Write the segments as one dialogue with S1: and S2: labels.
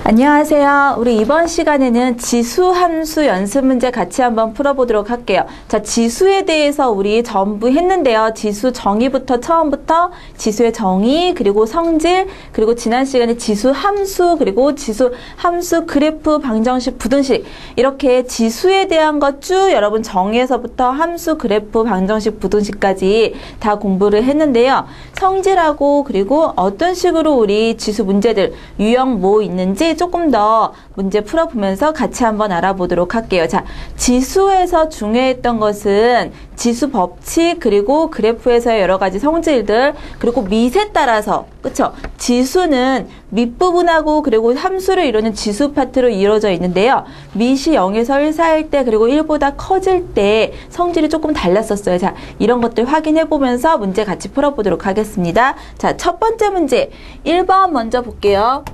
S1: 안녕하세요. 우리 이번 시간에는 지수 함수 연습 문제 같이 한번 풀어보도록 할게요. 자, 지수에 대해서 우리 전부 했는데요. 지수 정의부터 처음부터 지수의 정의, 그리고 성질, 그리고 지난 시간에 지수 함수, 그리고 지수 함수 그래프, 방정식, 부등식 이렇게 지수에 대한 것 쭉 여러분 정의에서부터 함수, 그래프, 방정식, 부등식까지 다 공부를 했는데요. 성질하고 그리고 어떤 식으로 우리 지수 문제들 유형 뭐 있는지 조금 더 문제 풀어보면서 같이 한번 알아보도록 할게요. 자, 지수에서 중요했던 것은 지수 법칙, 그리고 그래프에서의 여러 가지 성질들, 그리고 밑에 따라서, 그쵸? 지수는 밑부분하고 그리고 함수를 이루는 지수 파트로 이루어져 있는데요. 밑이 0에서 1 사이일 때, 그리고 1보다 커질 때 성질이 조금 달랐었어요. 자, 이런 것들 확인해보면서 문제 같이 풀어보도록 하겠습니다. 자, 첫 번째 문제, 1번 먼저 볼게요.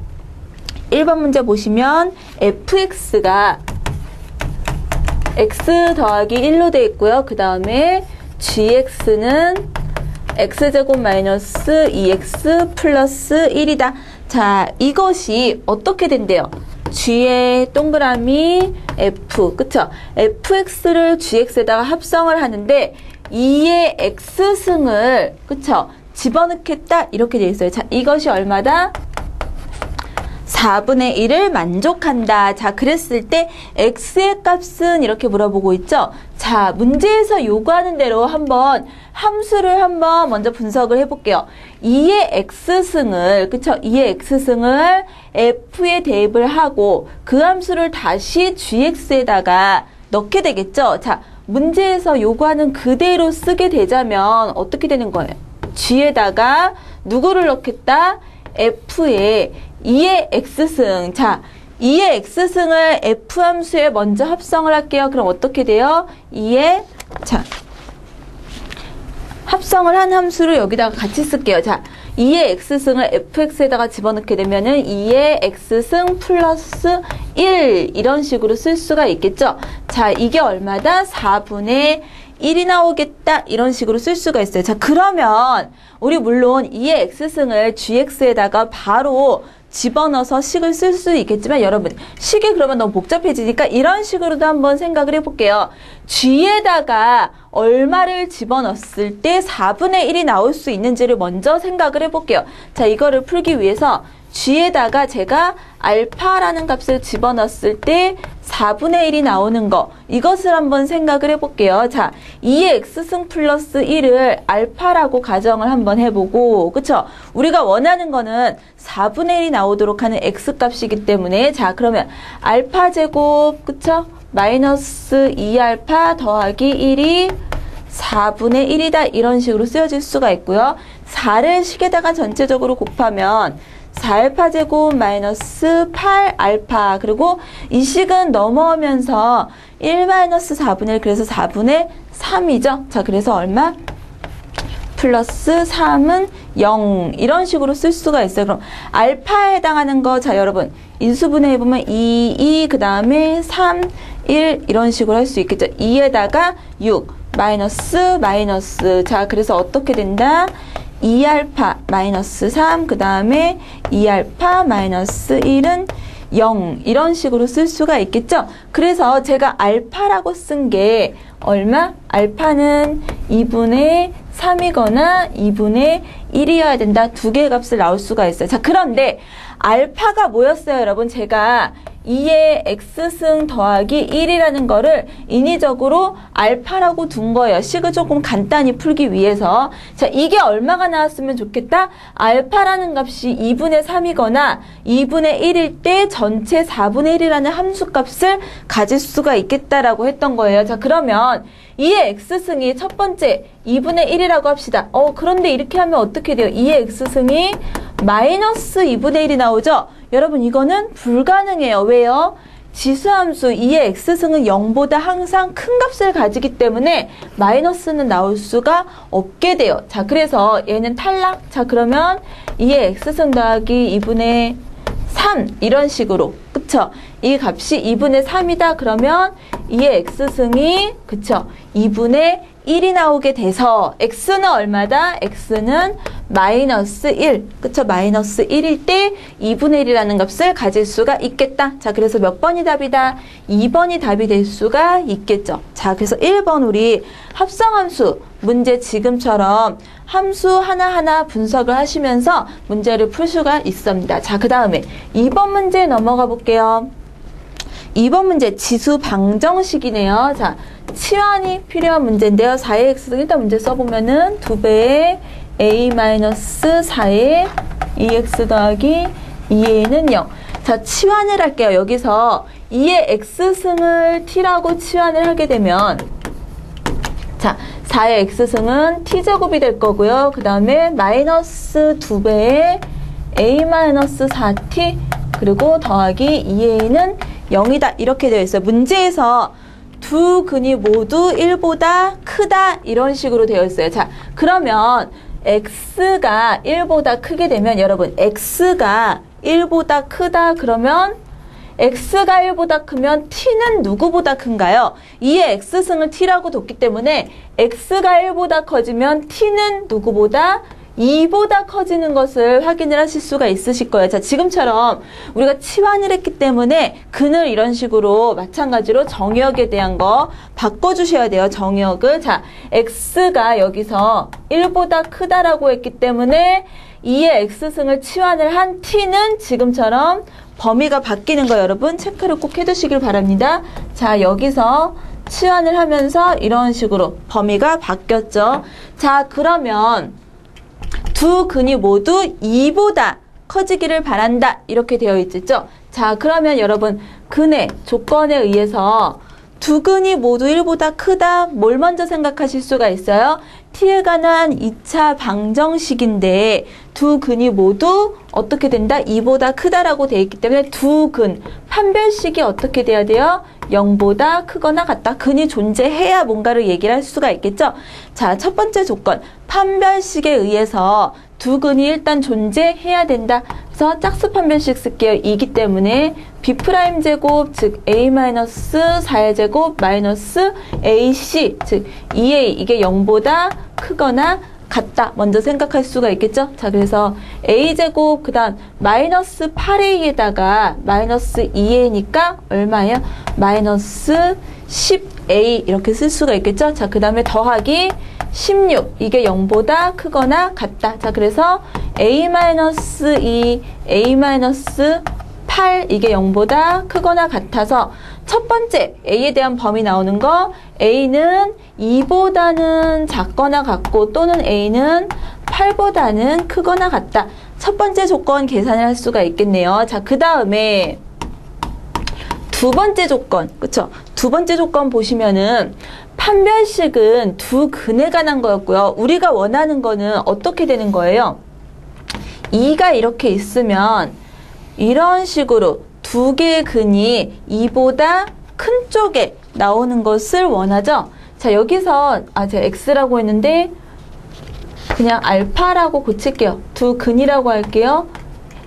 S1: 1번 문제 보시면 fx가 x 더하기 1로 되어 있고요. 그 다음에 gx는 x제곱 마이너스 2x 플러스 1이다. 자, 이것이 어떻게 된대요? g의 동그라미 f, 그쵸? fx를 gx에다가 합성을 하는데 2의 x승을, 그쵸? 집어넣겠다. 이렇게 되어 있어요. 자, 이것이 얼마다? 4분의 1을 만족한다. 자, 그랬을 때 x의 값은 이렇게 물어보고 있죠. 자, 문제에서 요구하는 대로 한번 함수를 한번 먼저 분석을 해볼게요. 2의 x승을, 그쵸? 2의 x승을 f에 대입을 하고 그 함수를 다시 gx에다가 넣게 되겠죠. 자, 문제에서 요구하는 그대로 쓰게 되자면 어떻게 되는 거예요? g에다가 누구를 넣겠다? f에 2의 x승. 자, 2의 x승을 f함수에 먼저 합성을 할게요. 그럼 어떻게 돼요? 2의, 자, 합성을 한 함수를 여기다가 같이 쓸게요. 자, 2의 x승을 fx에다가 집어넣게 되면은 2의 x승 플러스 1 이런 식으로 쓸 수가 있겠죠. 자, 이게 얼마다? 4분의 1이 나오겠다. 이런 식으로 쓸 수가 있어요. 자, 그러면 우리 물론 2의 x승을 gx에다가 바로 집어넣어서 식을 쓸 수 있겠지만 여러분, 식이 그러면 너무 복잡해지니까 이런 식으로도 한번 생각을 해볼게요. g에다가 얼마를 집어넣었을 때 4분의 1이 나올 수 있는지를 먼저 생각을 해볼게요. 자, 이거를 풀기 위해서 g에다가 제가 알파라는 값을 집어넣었을 때 4분의 1이 나오는 거, 이것을 한번 생각을 해볼게요. 자, 2의 x승 플러스 1을 알파라고 가정을 한번 해보고, 그쵸? 우리가 원하는 거는 4분의 1이 나오도록 하는 x값이기 때문에, 자, 그러면 알파 제곱, 그쵸? 마이너스 2알파 더하기 1이 4분의 1이다. 이런 식으로 쓰여질 수가 있고요. 4를 식에다가 전체적으로 곱하면 4알파 제곱 마이너스 8알파, 그리고 이 식은 넘어오면서 1 마이너스 4분의 1, 그래서 4분의 3이죠. 자, 그래서 얼마? 플러스 3은 0 이런 식으로 쓸 수가 있어요. 그럼 알파에 해당하는 거, 자, 여러분 인수분해 해보면 2, 그 다음에 3, 1 이런 식으로 할 수 있겠죠. 2에다가 6 마이너스, 자, 그래서 어떻게 된다? 2알파 마이너스 3, 그 다음에 2알파 마이너스 1은 0 이런 식으로 쓸 수가 있겠죠. 그래서 제가 알파라고 쓴 게 얼마? 알파는 2분의 3이거나 2분의 1이어야 된다. 두 개의 값을 나올 수가 있어요. 자, 그런데 알파가 뭐였어요, 여러분? 제가 2의 x승 더하기 1이라는 거를 인위적으로 알파라고 둔 거예요. 식을 조금 간단히 풀기 위해서. 자, 이게 얼마가 나왔으면 좋겠다? 알파라는 값이 2분의 3이거나 2분의 1일 때 전체 4분의 1이라는 함수값을 가질 수가 있겠다라고 했던 거예요. 자, 그러면 2의 x승이 첫 번째 2분의 1이라고 합시다. 그런데 이렇게 하면 어떻게 돼요? 2의 x승이 마이너스 2분의 1이 나오죠? 여러분, 이거는 불가능해요. 왜요? 지수함수 2의 x승은 0보다 항상 큰 값을 가지기 때문에 마이너스는 나올 수가 없게 돼요. 자, 그래서 얘는 탈락. 자, 그러면 2의 x승 더하기 2분의 3 이런 식으로, 그쵸? 이 값이 2분의 3이다. 그러면 2의 x승이, 그쵸? 2분의 1이 나오게 돼서 x는 얼마다? x는 마이너스 1. 그쵸? 마이너스 1일 때 2분의 1이라는 값을 가질 수가 있겠다. 자, 그래서 몇 번이 답이다? 2번이 답이 될 수가 있겠죠. 자, 그래서 1번 우리 합성함수 문제 지금처럼 함수 하나하나 분석을 하시면서 문제를 풀 수가 있습니다. 자, 그 다음에 2번 문제 넘어가 볼게요. 2번 문제 지수 방정식이네요. 자, 치환이 필요한 문제인데요. 4의 x등 일단 문제 써보면은 2배의 a-4의 2x 더하기 2a는 0. 자, 치환을 할게요. 여기서 2의 x승을 t라고 치환을 하게 되면 자, 4의 x승은 t제곱이 될 거고요. 그 다음에 마이너스 2배의 a-4t 그리고 더하기 2a는 0이다. 이렇게 되어 있어요. 문제에서 두 근이 모두 1보다 크다. 이런 식으로 되어 있어요. 자, 그러면 x가 1보다 크게 되면 여러분 x가 1보다 크다 그러면 x가 1보다 크면 t는 누구보다 큰가요? 2의 x승을 t라고 뒀기 때문에 x가 1보다 커지면 t는 누구보다 2보다 커지는 것을 확인을 하실 수가 있으실 거예요. 자, 지금처럼 우리가 치환을 했기 때문에 근을 이런 식으로 마찬가지로 정의역에 대한 거 바꿔주셔야 돼요. 정의역을. 자, x가 여기서 1보다 크다라고 했기 때문에 2의 x승을 치환을 한 t는 지금처럼 범위가 바뀌는 거 여러분 체크를 꼭 해두시길 바랍니다. 자, 여기서 치환을 하면서 이런 식으로 범위가 바뀌었죠. 자, 그러면 두 근이 모두 2보다 커지기를 바란다. 이렇게 되어 있죠. 자, 그러면 여러분 근의 조건에 의해서 두 근이 모두 1보다 크다. 뭘 먼저 생각하실 수가 있어요? t에 관한 2차 방정식인데 두 근이 모두 어떻게 된다? 2보다 크다라고 되어 있기 때문에 두 근 판별식이 어떻게 돼야 돼요? 0보다 크거나 같다. 근이 존재해야 뭔가를 얘기를 할 수가 있겠죠? 자, 첫 번째 조건. 판별식에 의해서 두 근이 일단 존재해야 된다. 그래서 짝수 판별식 쓸게요. 이기 때문에 b'제곱 즉 a-4의 제곱 마이너스 ac 즉 2a 이게 0보다 크거나 같다. 먼저 생각할 수가 있겠죠? 자, 그래서 a제곱 그 다음 마이너스 8a에다가 마이너스 2a니까 얼마예요? 마이너스 10a 이렇게 쓸 수가 있겠죠? 자, 그 다음에 더하기 16 이게 0보다 크거나 같다. 자, 그래서 a-2 a-8 이게 0보다 크거나 같아서 첫 번째 a에 대한 범위 나오는 거 a는 2보다는 작거나 같고 또는 a는 8보다는 크거나 같다. 첫 번째 조건 계산을 할 수가 있겠네요. 자, 그 다음에 두 번째 조건, 그쵸? 두 번째 조건 보시면은 판별식은 두 근에 관한 거였고요. 우리가 원하는 거는 어떻게 되는 거예요? 2가 이렇게 있으면 이런 식으로 두 개의 근이 2보다 큰 쪽에 나오는 것을 원하죠. 자, 여기서 제가 x라고 했는데 그냥 알파라고 고칠게요. 두 근이라고 할게요.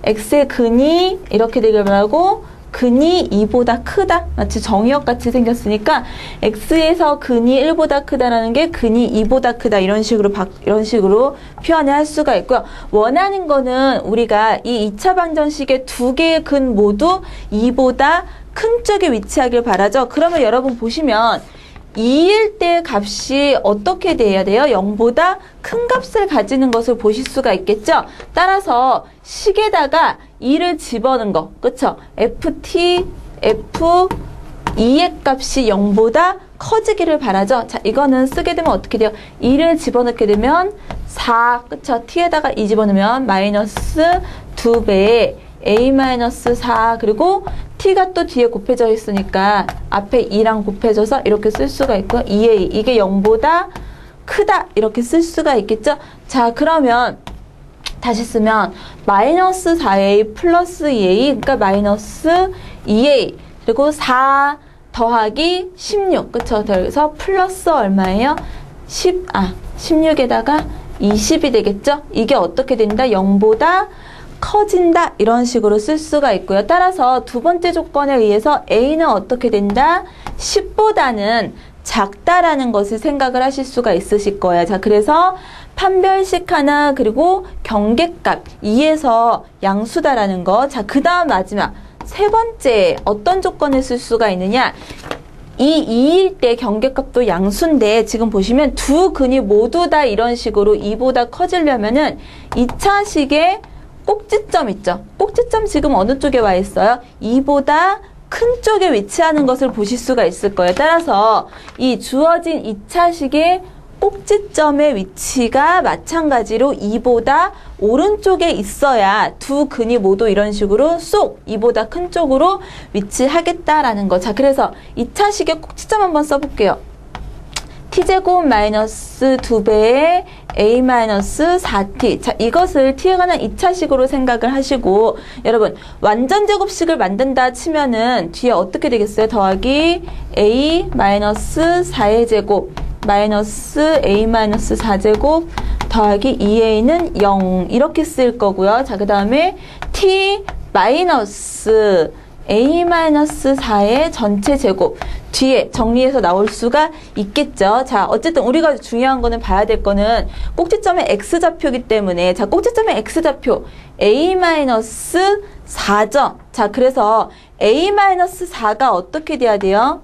S1: x의 근이 이렇게 되길 바라고 근이 2보다 크다. 마치 정의역 같이 생겼으니까 x에서 근이 1보다 크다라는 게 근이 2보다 크다. 이런 식으로 표현을 할 수가 있고요. 원하는 거는 우리가 이 2차 방정식의 두 개의 근 모두 2보다 큰 쪽에 위치하길 바라죠. 그러면 여러분 보시면 2일 때 값이 어떻게 돼야 돼요? 0보다 큰 값을 가지는 것을 보실 수가 있겠죠? 따라서 식에다가 2를 집어넣은 거, 그쵸? ft, f2의 값이 0보다 커지기를 바라죠? 자, 이거는 쓰게 되면 어떻게 돼요? 2를 집어넣게 되면 4, 그쵸? t에다가 2 집어넣으면 마이너스 2배의 a-4 그리고 t가 또 뒤에 곱해져 있으니까 앞에 2랑 곱해져서 이렇게 쓸 수가 있고요. 2a 이게 0보다 크다 이렇게 쓸 수가 있겠죠. 자, 그러면 다시 쓰면 마이너스 4a 플러스 2a 그러니까 마이너스 2a 그리고 4 더하기 16 그쵸? 그래서 플러스 얼마예요? 16에다가 20이 되겠죠? 이게 어떻게 된다? 0보다 커진다 이런 식으로 쓸 수가 있고요. 따라서 두 번째 조건에 의해서 A는 어떻게 된다? 10보다는 작다라는 것을 생각을 하실 수가 있으실 거예요. 자, 그래서 판별식 하나 그리고 경계값 2에서 양수다라는 거. 자, 그 다음 마지막 세 번째 어떤 조건을 쓸 수가 있느냐. 이 2일 때 경계값도 양수인데 지금 보시면 두 근이 모두 다 이런 식으로 2보다 커지려면은 2차 식의 꼭지점 있죠. 꼭지점 지금 어느 쪽에 와 있어요? 2보다 큰 쪽에 위치하는 것을 보실 수가 있을 거예요. 따라서 이 주어진 2차 식의 꼭지점의 위치가 마찬가지로 2보다 오른쪽에 있어야 두 근이 모두 이런 식으로 쏙 2보다 큰 쪽으로 위치하겠다라는 거. 자, 그래서 2차 식의 꼭지점 한번 써볼게요. t제곱 마이너스 2배의 a 마이너스 4t. 자, 이것을 t에 관한 2차식으로 생각을 하시고, 여러분 완전 제곱식을 만든다 치면은 뒤에 어떻게 되겠어요? 더하기 a 마이너스 4의 제곱 마이너스 a 마이너스 4제곱 더하기 2a는 0 이렇게 쓸 거고요. 자, 그 다음에 t 마이너스 a 마이너스 4의 전체 제곱 뒤에 정리해서 나올 수가 있겠죠. 자, 어쨌든 우리가 중요한 거는 봐야 될 거는 꼭지점의 x좌표이기 때문에, 자, 꼭지점의 x좌표 a-4점. 자, 그래서 a-4가 어떻게 돼야 돼요?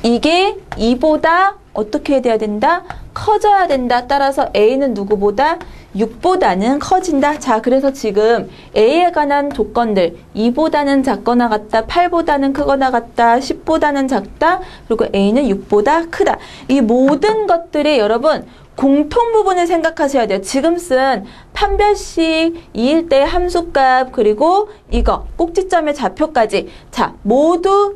S1: 이게 2보다 어떻게 돼야 된다? 커져야 된다. 따라서 a는 누구보다? 6보다는 커진다. 자, 그래서 지금 a에 관한 조건들 2보다는 작거나 같다, 8보다는 크거나 같다, 10보다는 작다, 그리고 a는 6보다 크다. 이 모든 것들이 여러분 공통 부분을 생각하셔야 돼요. 지금 쓴 판별식 2일 때 함수값 그리고 이거 꼭지점의 좌표까지, 자, 모두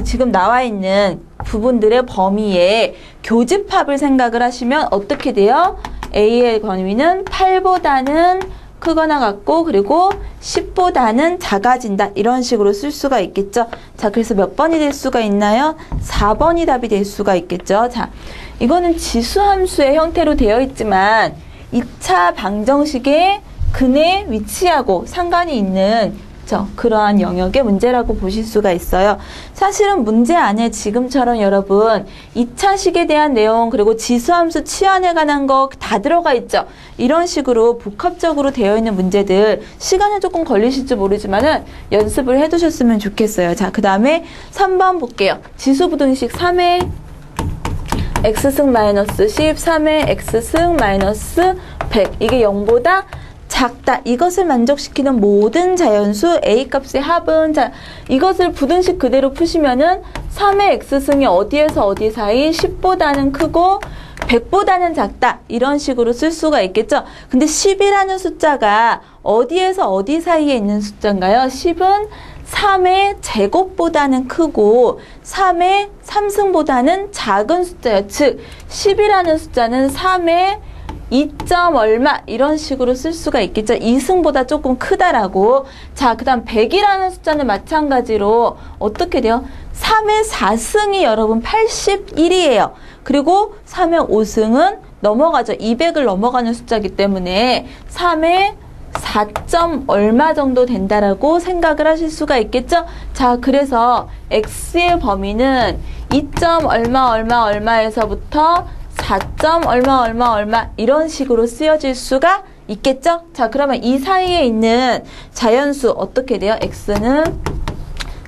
S1: 지금 나와 있는 부분들의 범위에 교집합을 생각을 하시면 어떻게 돼요? a의 범위는 8보다는 크거나 같고 그리고 10보다는 작아진다. 이런 식으로 쓸 수가 있겠죠. 자, 그래서 몇 번이 될 수가 있나요? 4번이 답이 될 수가 있겠죠. 자, 이거는 지수함수의 형태로 되어 있지만 2차 방정식의 근에 위치하고 상관이 있는 그러한 영역의 문제라고 보실 수가 있어요. 사실은 문제 안에 지금처럼 여러분 2차 식에 대한 내용 그리고 지수함수 치환에 관한 거 다 들어가 있죠. 이런 식으로 복합적으로 되어 있는 문제들 시간은 조금 걸리실지 모르지만은 연습을 해두셨으면 좋겠어요. 자, 그 다음에 3번 볼게요. 지수부등식 3의 x승 마이너스 10, 3의 x승 마이너스 100. 이게 0보다 작다. 이것을 만족시키는 모든 자연수 a 값의 합은, 자, 이것을 부등식 그대로 푸시면은 3의 x승이 어디에서 어디 사이 10보다는 크고 100보다는 작다. 이런 식으로 쓸 수가 있겠죠. 근데 10이라는 숫자가 어디에서 어디 사이에 있는 숫자인가요? 10은 3의 제곱보다는 크고 3의 3승보다는 작은 숫자예요. 즉 10이라는 숫자는 3의 2점 얼마 이런 식으로 쓸 수가 있겠죠. 2승보다 조금 크다라고. 자, 그 다음 100이라는 숫자는 마찬가지로 어떻게 돼요? 3의 4승이 여러분 81이에요. 그리고 3의 5승은 넘어가죠. 200을 넘어가는 숫자이기 때문에 3의 4점 얼마 정도 된다라고 생각을 하실 수가 있겠죠. 자, 그래서 x의 범위는 2점 얼마 얼마 얼마에서부터 4점 얼마 얼마 얼마 이런 식으로 쓰여질 수가 있겠죠. 자, 그러면 이 사이에 있는 자연수 어떻게 돼요? x는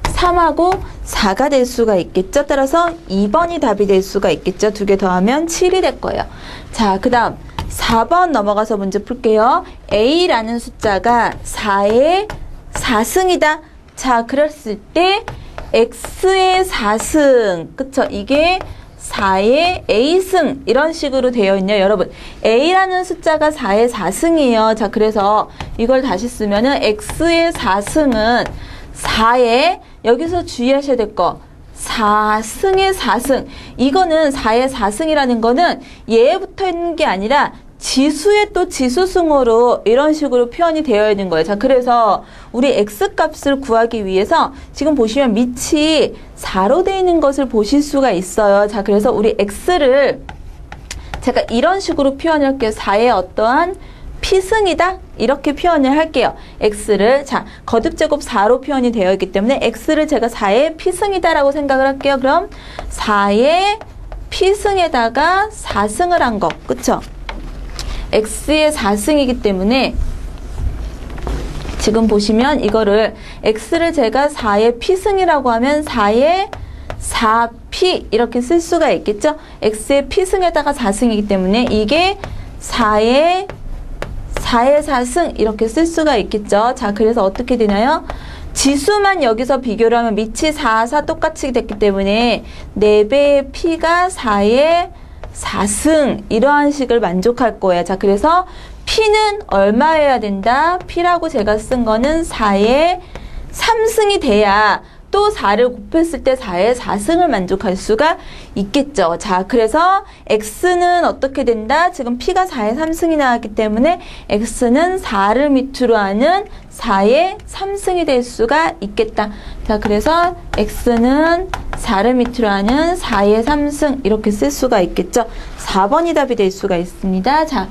S1: 3하고 4가 될 수가 있겠죠. 따라서 2번이 답이 될 수가 있겠죠. 두 개 더하면 7이 될 거예요. 자, 그 다음 4번 넘어가서 문제 풀게요. a라는 숫자가 4의 4승이다. 자, 그랬을 때 x의 4승, 그쵸? 이게 4의 a승 이런 식으로 되어 있네요. 여러분, a라는 숫자가 4의 4승이에요. 자, 그래서 이걸 다시 쓰면은 x의 4승은 4의, 여기서 주의하셔야 될 거, 4승의 4승. 이거는 4의 4승이라는 거는 얘에 붙어 있는 게 아니라 지수의 또 지수승으로 이런 식으로 표현이 되어 있는 거예요. 자, 그래서 우리 x값을 구하기 위해서 지금 보시면 밑이 4로 되어 있는 것을 보실 수가 있어요. 자, 그래서 우리 x를 제가 이런 식으로 표현할게요. 4의 어떠한 P승이다 이렇게 표현을 할게요. x를 자 거듭제곱 4로 표현이 되어 있기 때문에 x를 제가 4의 P승이다 라고 생각을 할게요. 그럼 4의 P승에다가 4승을 한 거 그쵸? x의 4승이기 때문에 지금 보시면 이거를 x를 제가 4의 P승이라고 하면 4의 4p 이렇게 쓸 수가 있겠죠? x의 P승에다가 4승이기 때문에 이게 4의 4승 이렇게 쓸 수가 있겠죠? 자, 그래서 어떻게 되나요? 지수만 여기서 비교를 하면 밑이 4, 4 똑같이 됐기 때문에 4배의 P가 4의 4승 이러한 식을 만족할 거예요. 자, 그래서 P는 얼마여야 된다? P라고 제가 쓴 거는 4의 3승이 돼야 또 4를 곱했을 때 4의 4승을 만족할 수가 있겠죠. 자, 그래서 x는 어떻게 된다? 지금 p가 4의 3승이 나왔기 때문에 x는 4를 밑으로 하는 4의 3승이 될 수가 있겠다. 자, 그래서 x는 4를 밑으로 하는 4의 3승 이렇게 쓸 수가 있겠죠. 4번이 답이 될 수가 있습니다. 자,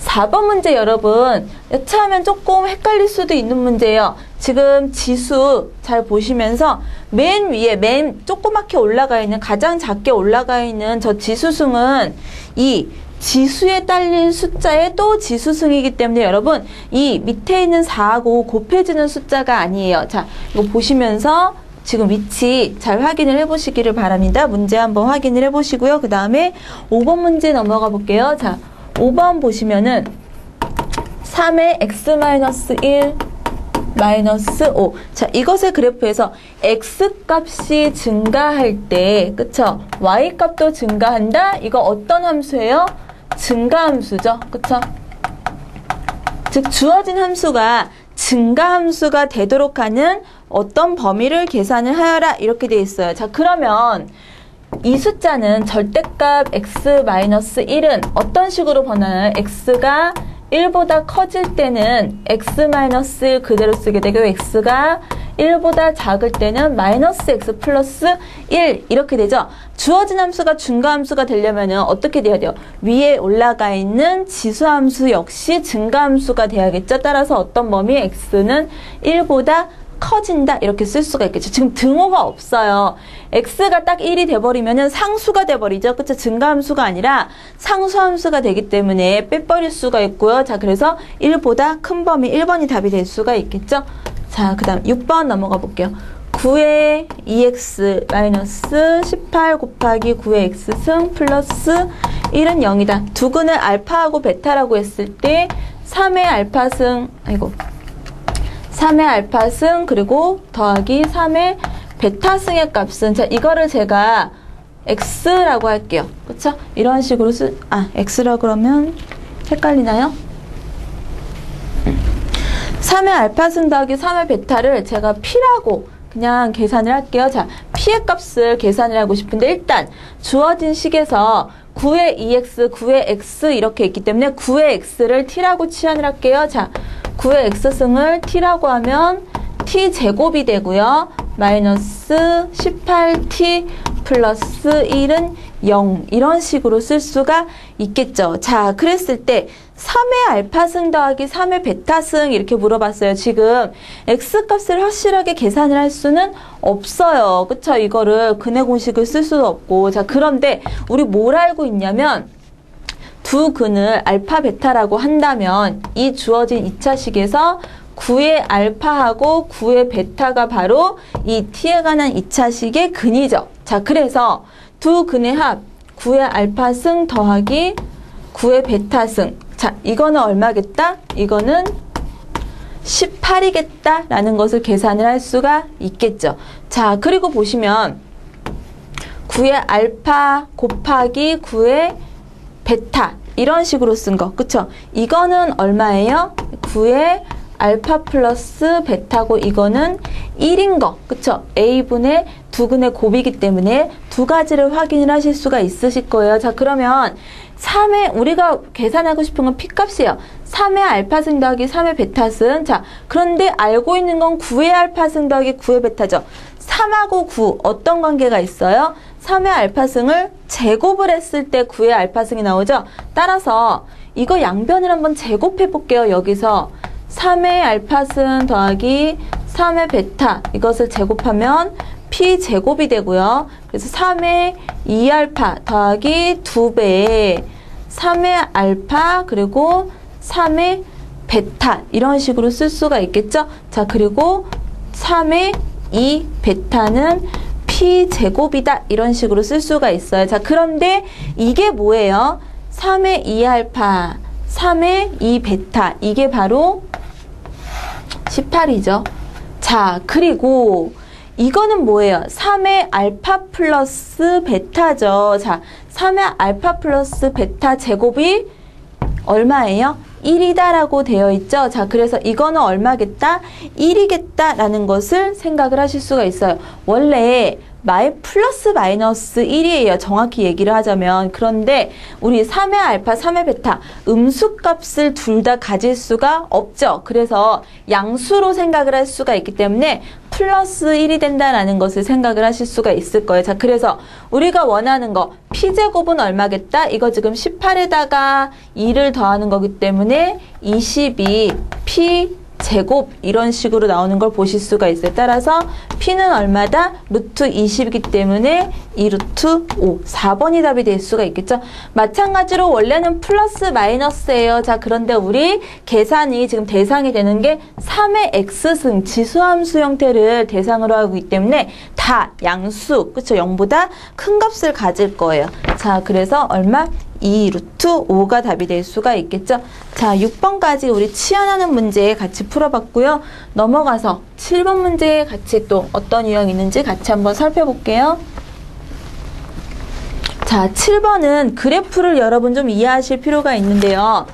S1: 4번 문제 여러분 여차하면 조금 헷갈릴 수도 있는 문제예요. 지금 지수 잘 보시면서 맨 위에 맨 조그맣게 올라가 있는 가장 작게 올라가 있는 저 지수승은 이 지수에 딸린 숫자의 또 지수승이기 때문에 여러분 이 밑에 있는 4하고 곱해지는 숫자가 아니에요. 자, 이거 보시면서 지금 위치 잘 확인을 해보시기를 바랍니다. 문제 한번 확인을 해보시고요. 그 다음에 5번 문제 넘어가 볼게요. 자, 5번 보시면은 3의 x-1 -5 자, 이것의 그래프에서 x값이 증가할 때 그쵸? y값도 증가한다? 이거 어떤 함수예요? 증가함수죠. 그쵸? 즉 주어진 함수가 증가함수가 되도록 하는 어떤 범위를 계산을 하여라 이렇게 되어 있어요. 자, 그러면 이 숫자는 절대값 x-1은 어떤 식으로 변하나요? x가 1보다 커질 때는 x- 그대로 쓰게 되고 x가 1보다 작을 때는 -x 플러스 1 이렇게 되죠. 주어진 함수가 증가함수가 되려면 어떻게 돼야 돼요? 위에 올라가 있는 지수함수 역시 증가함수가 돼야겠죠. 따라서 어떤 범위 x는 1보다 커진다 이렇게 쓸 수가 있겠죠. 지금 등호가 없어요. x가 딱 1이 돼버리면 상수가 돼버리죠. 그쵸? 증가함수가 아니라 상수함수가 되기 때문에 빼버릴 수가 있고요. 자, 그래서 1보다 큰 범위 1번이 답이 될 수가 있겠죠. 자, 그 다음 6번 넘어가 볼게요. 9의 2x 마이너스 18 곱하기 9의 x승 플러스 1은 0이다. 두근을 알파하고 베타라고 했을 때 3의 알파승 3의 알파승 그리고 더하기 3의 베타승의 값은 자 이거를 제가 x라고 할게요. 그쵸? 이런 식으로 x라고 그러면 헷갈리나요? 3의 알파승 더하기 3의 베타를 제가 p라고 그냥 계산을 할게요. 자, p의 값을 계산을 하고 싶은데 일단 주어진 식에서 9의 2x, 9의 x 이렇게 있기 때문에 9의 x를 t라고 치환을 할게요. 자, 9의 x승을 t라고 하면 t제곱이 되고요. 마이너스 18t 플러스 1은 0 이런 식으로 쓸 수가 있겠죠. 자, 그랬을 때 3의 알파승 더하기 3의 베타승 이렇게 물어봤어요. 지금 x값을 확실하게 계산을 할 수는 없어요. 그쵸? 이거를 근해 공식을 쓸 수도 없고. 자, 그런데 우리 뭘 알고 있냐면 두 근을 알파 베타라고 한다면 이 주어진 2차식에서 9의 알파하고 9의 베타가 바로 이 t에 관한 2차식의 근이죠. 자, 그래서 두 근의 합 9의 알파승 더하기 9의 베타승. 자, 이거는 얼마겠다? 이거는 18이겠다 라는 것을 계산을 할 수가 있겠죠. 자, 그리고 보시면 9의 알파 곱하기 9의 베타 이런 식으로 쓴 거 그쵸? 이거는 얼마예요? 9의 알파 플러스 베타고 이거는 1인 거 그쵸? a분의 두근의 곱이기 때문에 두 가지를 확인을 하실 수가 있으실 거예요. 자, 그러면 3의 우리가 계산하고 싶은 건 p값이에요. 3의 알파승 더하기 3의 베타승. 자, 그런데 알고 있는 건 9의 알파승 더하기 9의 베타죠. 3하고 9 어떤 관계가 있어요? 3의 알파승을 제곱을 했을 때 9의 알파승이 나오죠. 따라서 이거 양변을 한번 제곱해 볼게요. 여기서 3의 알파승 더하기 3의 베타 이것을 제곱하면 p 제곱이 되고요. 그래서 3의 2알파 더하기 2배의 3의 알파 그리고 3의 베타 이런 식으로 쓸 수가 있겠죠. 자, 그리고 3의 2 베타는 p 제곱이다 이런 식으로 쓸 수가 있어요. 자, 그런데 이게 뭐예요? 3의 2알파 3의 2 베타 이게 바로 18이죠. 자, 그리고 이거는 뭐예요? 3의 알파 플러스 베타죠. 자, 3의 알파 플러스 베타 제곱이 얼마예요? 1이다라고 되어 있죠. 자, 그래서 이거는 얼마겠다? 1이겠다 라는 것을 생각을 하실 수가 있어요. 원래 플러스 마이너스 1이에요. 정확히 얘기를 하자면. 그런데 우리 3의 알파, 3의 베타 음수값을 둘 다 가질 수가 없죠. 그래서 양수로 생각을 할 수가 있기 때문에 플러스 1이 된다라는 것을 생각을 하실 수가 있을 거예요. 자, 그래서 우리가 원하는 거 p제곱은 얼마겠다? 이거 지금 18에다가 2를 더하는 거기 때문에 22 p 제곱 이런 식으로 나오는 걸 보실 수가 있어요. 따라서 p는 얼마다? 루트 20이기 때문에 2 루트 5 4번이 답이 될 수가 있겠죠. 마찬가지로 원래는 플러스 마이너스예요. 자, 그런데 우리 계산이 지금 대상이 되는 게 3의 x승 지수함수 형태를 대상으로 하고 있기 때문에 다 양수 그쵸? 0보다 큰 값을 가질 거예요. 자, 그래서 얼마? 2 루트 5가 답이 될 수가 있겠죠. 자, 6번까지 우리 치환하는 문제 같이 풀어봤고요. 넘어가서 7번 문제 같이 또 어떤 유형이 있는지 같이 한번 살펴볼게요. 자, 7번은 그래프를 여러분 좀 이해하실 필요가 있는데요.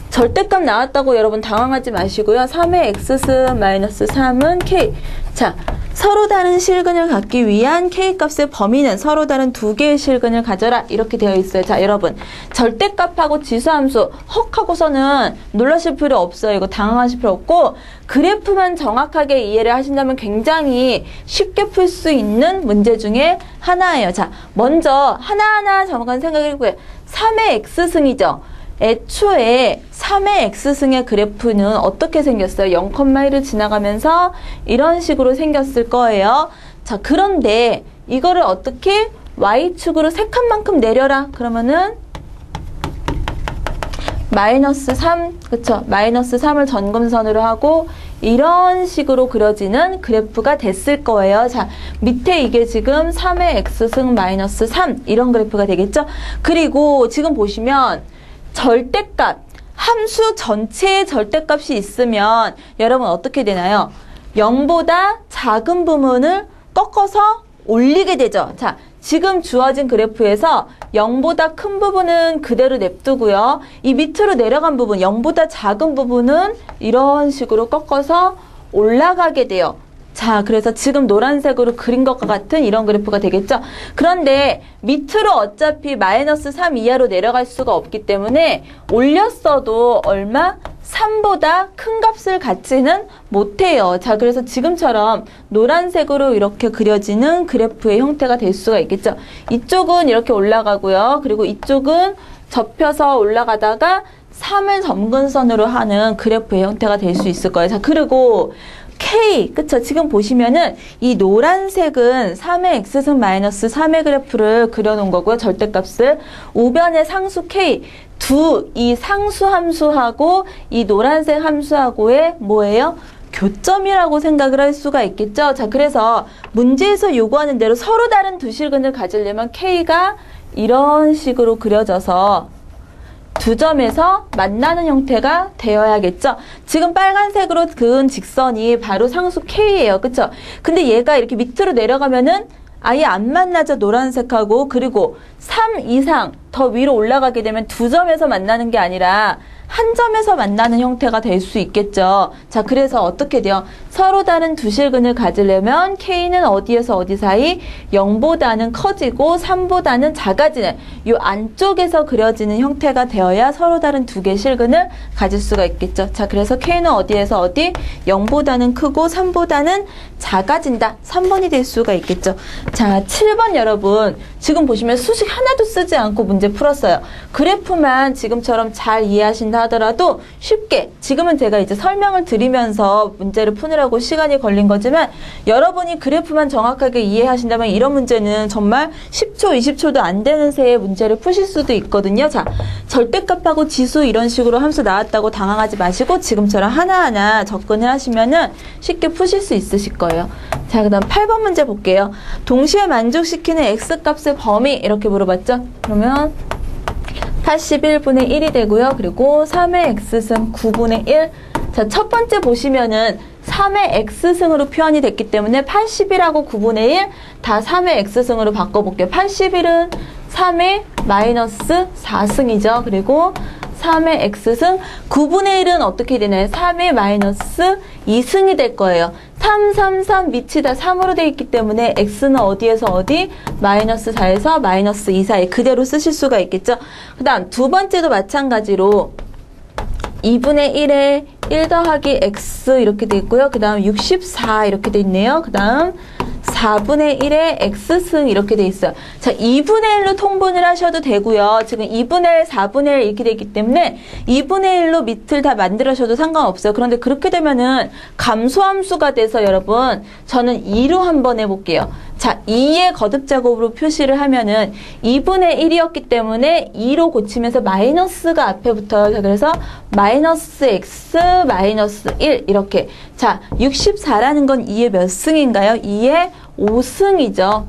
S1: 절대값 나왔다고 여러분 당황하지 마시고요. 3의 x승 마이너스 3은 k. 자, 서로 다른 실근을 갖기 위한 k값의 범위는 서로 다른 두 개의 실근을 가져라 이렇게 되어 있어요. 자, 여러분 절대값하고 지수함수 헉 하고서는 놀라실 필요 없어요. 이거 당황하실 필요 없고 그래프만 정확하게 이해를 하신다면 굉장히 쉽게 풀 수 있는 문제 중에 하나예요. 자, 먼저 하나하나 정확한 생각을 해보고요. 3의 x승이죠. 애초에 3의 x승의 그래프는 어떻게 생겼어요? 0,1을 지나가면서 이런 식으로 생겼을 거예요. 자, 그런데 이거를 어떻게 y축으로 세 칸만큼 내려라. 그러면은 마이너스 3, 그쵸? 마이너스 3을 전금선으로 하고 이런 식으로 그려지는 그래프가 됐을 거예요. 자, 밑에 이게 지금 3의 x승 마이너스 3 이런 그래프가 되겠죠? 그리고 지금 보시면 절대값, 함수 전체의 절대값이 있으면 여러분 어떻게 되나요? 0보다 작은 부분을 꺾어서 올리게 되죠. 자, 지금 주어진 그래프에서 0보다 큰 부분은 그대로 냅두고요. 이 밑으로 내려간 부분, 0보다 작은 부분은 이런 식으로 꺾어서 올라가게 돼요. 자, 그래서 지금 노란색으로 그린 것과 같은 이런 그래프가 되겠죠. 그런데 밑으로 어차피 마이너스 3 이하로 내려갈 수가 없기 때문에 올렸어도 얼마? 3보다 큰 값을 갖지는 못해요. 자, 그래서 지금처럼 노란색으로 이렇게 그려지는 그래프의 형태가 될 수가 있겠죠. 이쪽은 이렇게 올라가고요. 그리고 이쪽은 접혀서 올라가다가 3을 점근선으로 하는 그래프의 형태가 될 수 있을 거예요. 자, 그리고 K, 그쵸? 지금 보시면은 이 노란색은 3의 x승 마이너스 3의 그래프를 그려놓은 거고요. 절대값을. 우변의 상수 K, 이 상수 함수하고 이 노란색 함수하고의 뭐예요? 교점이라고 생각을 할 수가 있겠죠. 자, 그래서 문제에서 요구하는 대로 서로 다른 두 실근을 가지려면 K가 이런 식으로 그려져서 두 점에서 만나는 형태가 되어야겠죠. 지금 빨간색으로 그은 직선이 바로 상수 K예요. 그쵸? 근데 얘가 이렇게 밑으로 내려가면은 아예 안 만나죠. 노란색하고. 그리고 3 이상 더 위로 올라가게 되면 두 점에서 만나는 게 아니라 한 점에서 만나는 형태가 될 수 있겠죠. 자, 그래서 어떻게 돼요? 서로 다른 두 실근을 가지려면 K는 어디에서 어디 사이? 0보다는 커지고 3보다는 작아지는 이 안쪽에서 그려지는 형태가 되어야 서로 다른 두 개의 실근을 가질 수가 있겠죠. 자, 그래서 K는 어디에서 어디? 0보다는 크고 3보다는 작아진다. 3번이 될 수가 있겠죠. 자, 7번 여러분 지금 보시면 수식 하나도 쓰지 않고 문제 풀었어요. 그래프만 지금처럼 잘 이해하신다 하더라도 쉽게, 지금은 제가 이제 설명을 드리면서 문제를 푸느라고 시간이 걸린 거지만 여러분이 그래프만 정확하게 이해하신다면 이런 문제는 정말 10초, 20초도 안 되는 새에 문제를 푸실 수도 있거든요. 자, 절대값하고 지수 이런 식으로 함수 나왔다고 당황하지 마시고 지금처럼 하나하나 접근을 하시면은 쉽게 푸실 수 있으실 거예요. 자, 그 다음 8번 문제 볼게요. 동시에 만족시키는 x값의 범위 이렇게 물어봤죠? 그러면 81분의 1이 되고요. 그리고 3의 x승 9분의 1. 자, 첫 번째 보시면은 3의 x승으로 표현이 됐기 때문에 81하고 9분의 1 다 3의 x승으로 바꿔볼게요. 81은 3의 마이너스 4승이죠. 그리고 3의 x승 9분의 1은 어떻게 되나요? 3의 마이너스 2승이 될 거예요. 3, 3, 3 밑이 다 3으로 되어 있기 때문에 x는 어디에서 어디? 마이너스 4에서 마이너스 2 사이 그대로 쓰실 수가 있겠죠. 그 다음 두 번째도 마찬가지로 2분의 1에 1 더하기 x 이렇게 돼 있고요. 그 다음 64 이렇게 돼 있네요. 그 다음 4분의 1에 x승 이렇게 돼 있어요. 자, 2분의 1로 통분을 하셔도 되고요. 지금 2분의 1, 4분의 1 이렇게 돼 있기 때문에 2분의 1로 밑을 다 만들어셔도 상관없어요. 그런데 그렇게 되면은 감소함수가 돼서 여러분 저는 2로 한번 해볼게요. 자, 2의 거듭작업으로 표시를 하면은 2분의 1이었기 때문에 2로 고치면서 마이너스가 앞에 붙어요. 자, 그래서 마이너스 x 마이너스 1 이렇게. 자, 64라는 건 2의 몇 승인가요? 2의 5승이죠.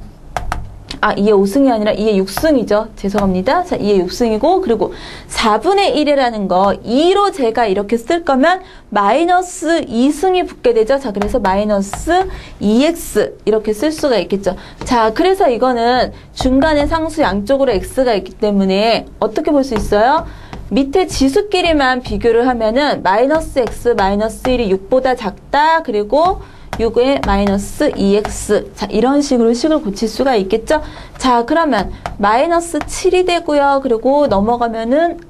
S1: 아, 2의 5승이 아니라 2의 6승이죠. 죄송합니다. 자, 2의 6승이고, 그리고 4분의 1이라는 거, 2로 제가 이렇게 쓸 거면 마이너스 2승이 붙게 되죠. 자, 그래서 마이너스 2x 이렇게 쓸 수가 있겠죠. 자, 그래서 이거는 중간에 상수 양쪽으로 x가 있기 때문에 어떻게 볼 수 있어요? 밑에 지수끼리만 비교를 하면은 마이너스 x 마이너스 1이 6보다 작다. 그리고 6에 마이너스 2x. 자, 이런 식으로 식을 고칠 수가 있겠죠? 자, 그러면 마이너스 7이 되고요. 그리고 넘어가면은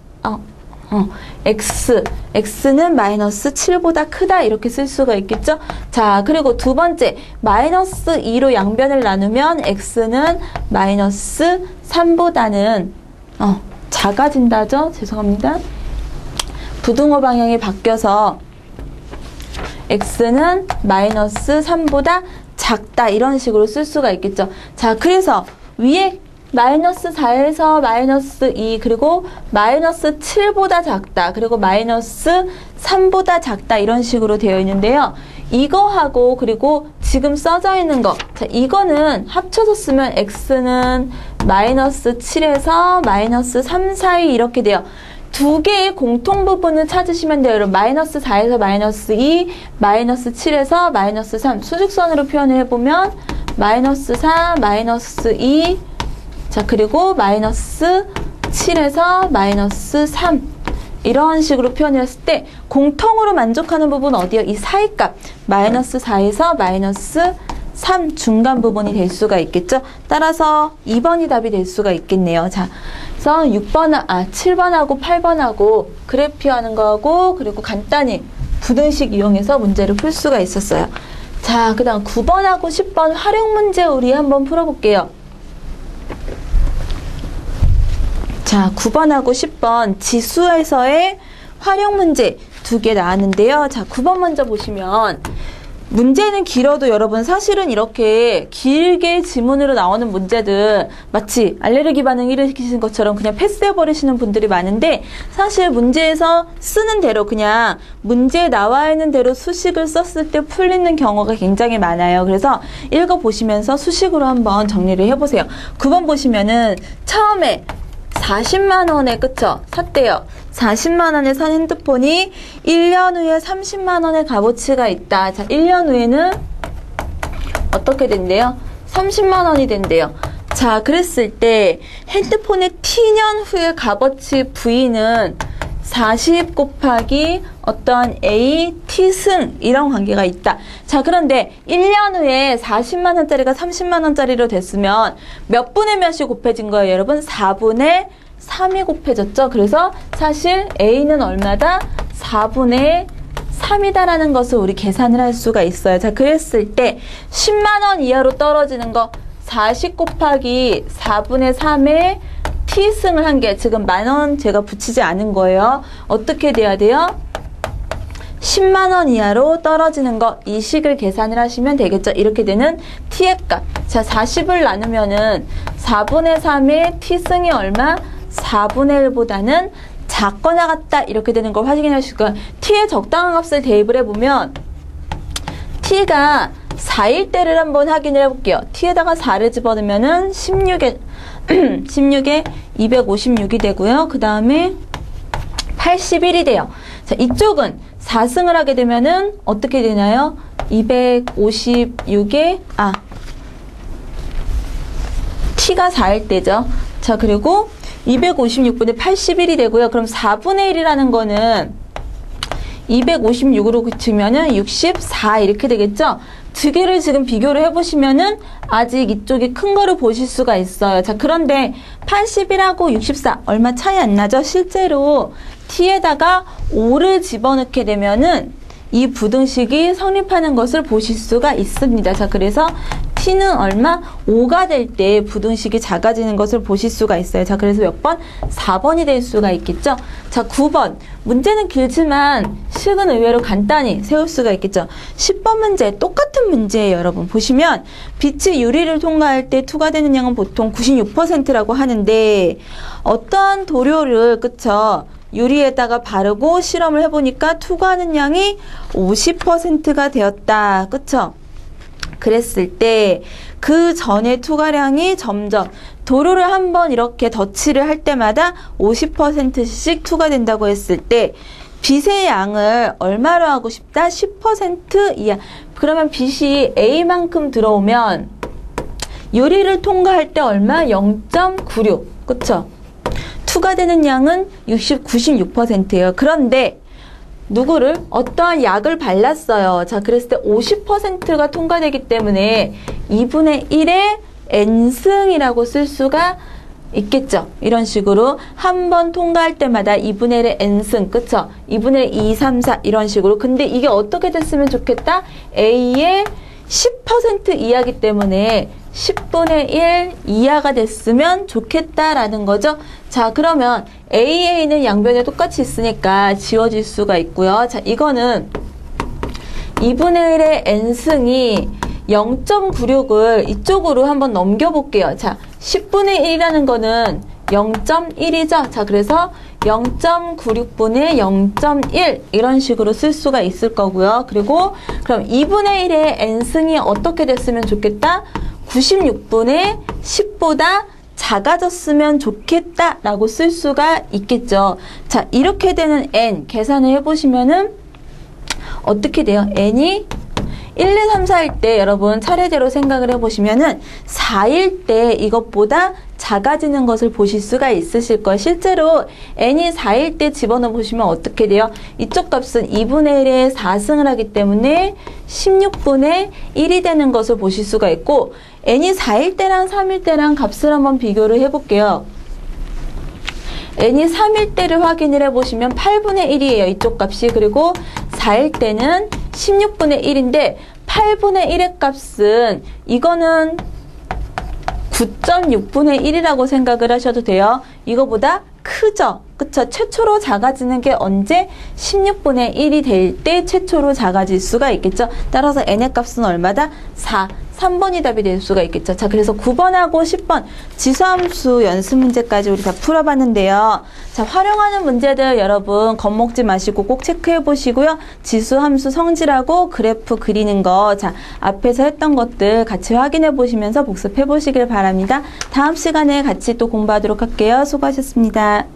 S1: x는 마이너스 7보다 크다 이렇게 쓸 수가 있겠죠? 자, 그리고 두 번째 마이너스 2로 양변을 나누면 x는 마이너스 3보다는 작아진다죠? 죄송합니다. 부등호 방향이 바뀌어서 x는 마이너스 3보다 작다 이런 식으로 쓸 수가 있겠죠. 자, 그래서 위에 마이너스 4에서 마이너스 2 그리고 마이너스 7보다 작다 그리고 마이너스 3보다 작다 이런 식으로 되어 있는데요. 이거하고 그리고 지금 써져 있는 거, 자, 이거는 합쳐서 쓰면 x는 마이너스 7에서 마이너스 3 사이 이렇게 돼요. 두 개의 공통 부분을 찾으시면 돼요. 여러분, 마이너스 4에서 마이너스 2, 마이너스 7에서 마이너스 3 수직선으로 표현을 해보면 마이너스 4, 마이너스 2, 자, 그리고 마이너스 7에서 마이너스 3 이런 식으로 표현을 했을 때 공통으로 만족하는 부분은 어디요? 이 사이값 마이너스 4에서 마이너스 3 중간 부분이 될 수가 있겠죠. 따라서 2번이 답이 될 수가 있겠네요. 자, 그래서 7번하고 8번하고 그래피하는 거하고 그리고 간단히 부등식 이용해서 문제를 풀 수가 있었어요. 자, 그 다음 9번하고 10번 활용 문제 우리 한번 풀어볼게요. 자, 9번하고 10번 지수에서의 활용 문제 두 개 나왔는데요. 자, 9번 먼저 보시면 문제는 길어도 여러분 사실은 이렇게 길게 지문으로 나오는 문제들 마치 알레르기 반응 일으키신 것처럼 그냥 패스해버리시는 분들이 많은데 사실 문제에서 쓰는 대로 그냥 문제에 나와 있는 대로 수식을 썼을 때 풀리는 경우가 굉장히 많아요. 그래서 읽어보시면서 수식으로 한번 정리를 해보세요. 9번 보시면은 처음에 40만 원에 그쵸? 샀대요. 40만 원에 산 핸드폰이 1년 후에 30만 원의 값어치가 있다. 자, 1년 후에는 어떻게 된대요? 30만 원이 된대요. 자, 그랬을 때 핸드폰의 T년 후의 값어치 V는 40 곱하기 어떠한 A, T승 이런 관계가 있다. 자, 그런데 1년 후에 40만 원짜리가 30만 원짜리로 됐으면 몇 분의 몇이 곱해진 거예요, 여러분? 4분의 3이 곱해졌죠. 그래서 사실 A는 얼마다? 4분의 3이다라는 것을 우리 계산을 할 수가 있어요. 자, 그랬을 때 10만 원 이하로 떨어지는 거 40 곱하기 4분의 3의 t승을 한 게 지금 10,000원 제가 붙이지 않은 거예요. 어떻게 돼야 돼요? 10만 원 이하로 떨어지는 거, 이 식을 계산을 하시면 되겠죠. 이렇게 되는 t의 값. 자, 40을 나누면은 4분의 3의 t승이 얼마? 4분의 1보다는 작거나 같다. 이렇게 되는 걸 확인하실 거예요. t의 적당한 값을 대입을 해보면 t가 4일 때를 한번 확인을 해볼게요. t에다가 4를 집어넣으면은 16에 256이 되고요. 그 다음에 81이 돼요. 자, 이쪽은 4승을 하게 되면은 어떻게 되나요? 256에 t가 4일 때죠. 자, 그리고 256분의 81이 되고요. 그럼 4분의 1이라는 거는 256으로 그치면은 64 이렇게 되겠죠? 두 개를 지금 비교를 해보시면은 아직 이쪽이 큰 거를 보실 수가 있어요. 자, 그런데 81하고 64 얼마 차이 안 나죠? 실제로 t에다가 5를 집어넣게 되면은 이 부등식이 성립하는 것을 보실 수가 있습니다. 자, 그래서 t는 얼마? 5가 될 때 부등식이 작아지는 것을 보실 수가 있어요. 자, 그래서 몇 번? 4번이 될 수가 있겠죠. 자, 9번. 문제는 길지만 식은 의외로 간단히 세울 수가 있겠죠. 10번 문제 똑같은 문제예요. 여러분 보시면 빛이 유리를 통과할 때 투과되는 양은 보통 96%라고 하는데 어떠한 도료를 그쵸? 유리에다가 바르고 실험을 해보니까 투과하는 양이 50%가 되었다. 그쵸? 그랬을 때 그 전에 투과량이 점점 도료를 한번 이렇게 덧칠을 할 때마다 50%씩 투과된다고 했을 때 빛의 양을 얼마로 하고 싶다? 10% 이하. 그러면 빛이 A만큼 들어오면 유리를 통과할 때 얼마? 0.96. 그쵸? 투과되는 양은 96%예요. 그런데 누구를? 어떠한 약을 발랐어요. 자, 그랬을 때 50%가 통과되기 때문에 2분의 1의 n승이라고 쓸 수가 있겠죠. 이런 식으로 한 번 통과할 때마다 2분의 1의 n승, 그쵸? 2분의 1, 2, 3, 4 이런 식으로. 근데 이게 어떻게 됐으면 좋겠다? A의 10% 이하기 때문에 10분의 1 이하가 됐으면 좋겠다라는 거죠. 자, 그러면 AA는 양변에 똑같이 있으니까 지워질 수가 있고요. 자, 이거는 2분의 1의 n승이 0.96을 이쪽으로 한번 넘겨볼게요. 자, 10분의 1이라는 거는 0.1이죠. 자, 그래서 0.96분의 0.1 이런 식으로 쓸 수가 있을 거고요. 그리고 그럼 2분의 1의 n승이 어떻게 됐으면 좋겠다? 96분의 10보다 작아졌으면 좋겠다라고 쓸 수가 있겠죠. 자, 이렇게 되는 n 계산을 해보시면은 어떻게 돼요? n이 1, 2, 3, 4일 때 여러분 차례대로 생각을 해보시면은 4일 때 이것보다 작아지는 것을 보실 수가 있으실 거예요. 실제로 n이 4일 때 집어넣어 보시면 어떻게 돼요? 이쪽 값은 2분의 1에 4승을 하기 때문에 16분의 1이 되는 것을 보실 수가 있고 n이 4일 때랑 3일 때랑 값을 한번 비교를 해볼게요. n이 3일 때를 확인을 해보시면 8분의 1이에요. 이쪽 값이. 그리고 4일 때는 16분의 1인데 8분의 1의 값은 이거는 9.6분의 1이라고 생각을 하셔도 돼요. 이거보다 크죠? 그쵸? 최초로 작아지는 게 언제? 16분의 1이 될 때 최초로 작아질 수가 있겠죠? 따라서 n의 값은 얼마다? 4. 3번이 답이 될 수가 있겠죠. 자, 그래서 9번하고 10번 지수함수 연습 문제까지 우리 다 풀어봤는데요. 자, 활용하는 문제들 여러분 겁먹지 마시고 꼭 체크해 보시고요. 지수함수 성질하고 그래프 그리는 거, 자, 앞에서 했던 것들 같이 확인해 보시면서 복습해 보시길 바랍니다. 다음 시간에 같이 또 공부하도록 할게요. 수고하셨습니다.